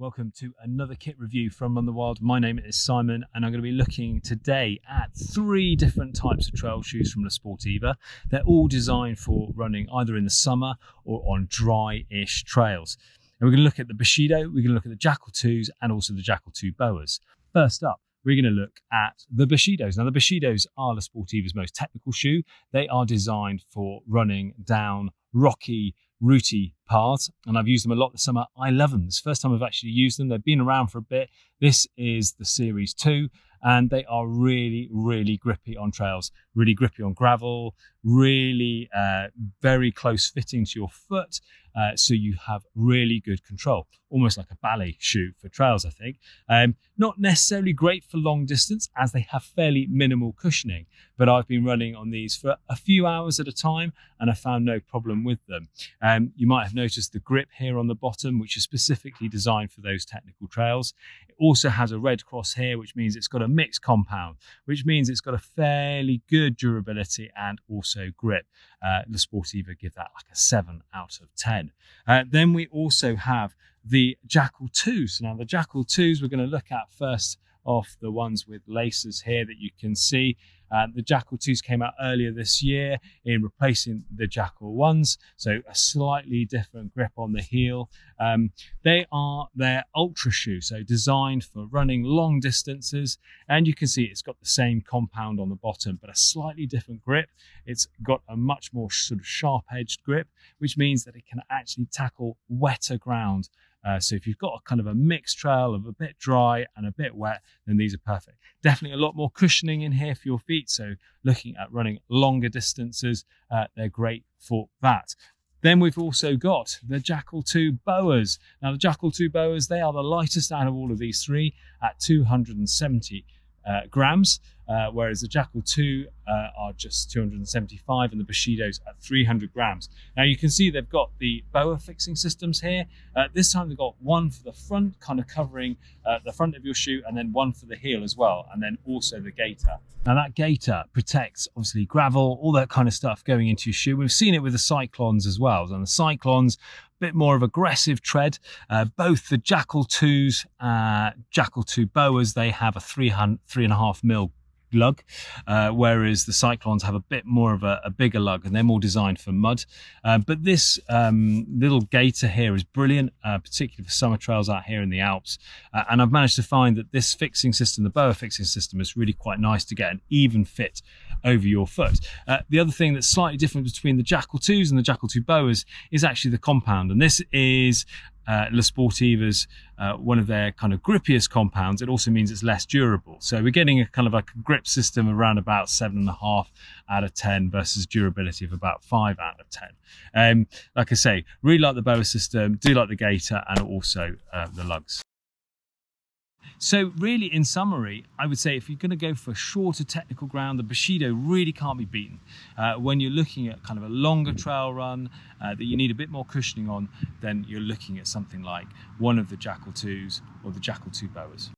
Welcome to another kit review from Run the Wild. My name is Simon and I'm going to be looking today at 3 different types of trail shoes from La Sportiva. They're all designed for running either in the summer or on dry-ish trails. And we're going to look at the Bushido, we're going to look at the Jackal 2s and also the Jackal 2 Boas. First up, we're going to look at the Bushidos. Now the Bushidos are La Sportiva's most technical shoe. They are designed for running down rocky, rooty paths, and I've used them a lot this summer. I love them. It's the first time I've actually used them. They've been around for a bit. This is the Series 2, and they are really, really grippy on trails, really grippy on gravel, really very close fitting to your foot, so you have really good control, almost like a ballet shoe for trails, I think. Not necessarily great for long distance as they have fairly minimal cushioning, but I've been running on these for a few hours at a time and I found no problem with them. You might have noticed the grip here on the bottom, which is specifically designed for those technical trails. It also has a red cross here, which means it's got a mixed compound, which means it's got a fairly good durability and also grip. La Sportiva give that like a 7 out of 10. Then we also have the Jackal 2s. Now the Jackal 2s we're going to look at first off, the ones with laces here that you can see. The Jackal 2s came out earlier this year in replacing the Jackal 1s, so a slightly different grip on the heel. They are their ultra shoe, so designed for running long distances, and you can see it's got the same compound on the bottom but a slightly different grip. It's got a much more sort of sharp-edged grip, which means that it can actually tackle wetter ground. So if you've got a kind of a mixed trail of a bit dry and a bit wet, then these are perfect. Definitely a lot more cushioning in here for your feet. So looking at running longer distances, they're great for that. Then we've also got the Jackal 2 Boas. Now the Jackal 2 Boas, they are the lightest out of all of these 3 at 270 grams, whereas the Jackal 2 are just 275 and the Bushidos at 300 grams. Now you can see they've got the Boa fixing systems here. This time they've got one for the front, kind of covering the front of your shoe, and then one for the heel as well, and then also the gaiter. Now that gaiter protects obviously gravel, all that kind of stuff going into your shoe. We've seen it with the Cyclones as well, and the Cyclones, bit more of aggressive tread. Both the Jackal 2s, Jackal 2 Boas, they have a 3.5 mil lug, whereas the Cyclones have a bit more of a bigger lug, and they're more designed for mud. But this little gaiter here is brilliant, particularly for summer trails out here in the Alps. And I've managed to find that this fixing system, the Boa fixing system, is really quite nice to get an even fit over your foot. The other thing that's slightly different between the Jackal 2s and the Jackal 2 Boas is actually the compound, and this is La Sportiva's one of their kind of grippiest compounds. It also means it's less durable. So we're getting a kind of like a grip system around about 7.5 out of 10 versus durability of about 5 out of 10. Like I say, really like the Boa system, do like the gaiter and also the lugs. So really, in summary, I would say if you're going to go for shorter technical ground, the Bushido really can't be beaten. When you're looking at kind of a longer trail run that you need a bit more cushioning on, then you're looking at something like one of the Jackal 2s or the Jackal 2 Boas.